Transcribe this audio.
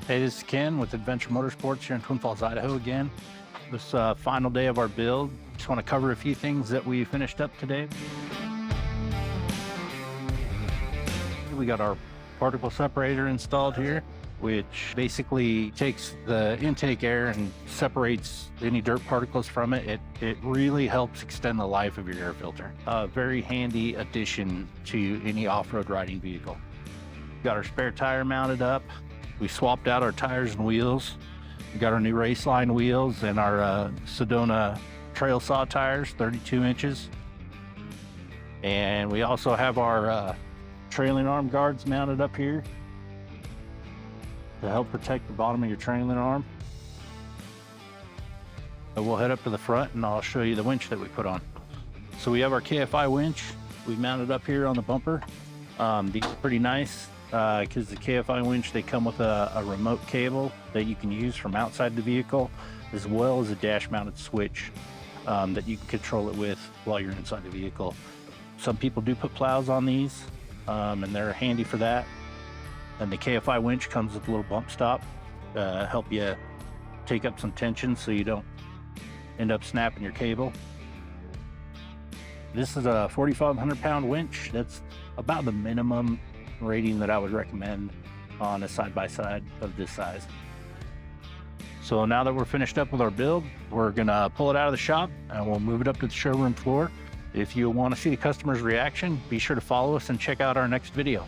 Hey, this is Ken with Adventure Motorsports here in Twin Falls, Idaho again. This final day of our build. Just want to cover a few things that we finished up today. We got our particle separator installed here, which basically takes the intake air and separates any dirt particles from it. It really helps extend the life of your air filter. A very handy addition to any off-road riding vehicle. Got our spare tire mounted up. We swapped out our tires and wheels. We got our new race line wheels and our Sedona trail saw tires, 32 inches. And we also have our trailing arm guards mounted up here to help protect the bottom of your trailing arm. So we'll head up to the front and I'll show you the winch that we put on. So we have our KFI winch. We mounted up here on the bumper. These are pretty nice. Because the KFI winch, they come with a remote cable that you can use from outside the vehicle, as well as a dash mounted switch that you can control it with while you're inside the vehicle. Some people do put plows on these, and they're handy for that. And the KFI winch comes with a little bump stop to help you take up some tension so you don't end up snapping your cable. This is a 4,500 pound winch. That's about the minimum rating that I would recommend on a side-by-side of this size. So now that we're finished up with our build, we're gonna pull it out of the shop and we'll move it up to the showroom floor. If you want to see the customer's reaction, be sure to follow us and check out our next video.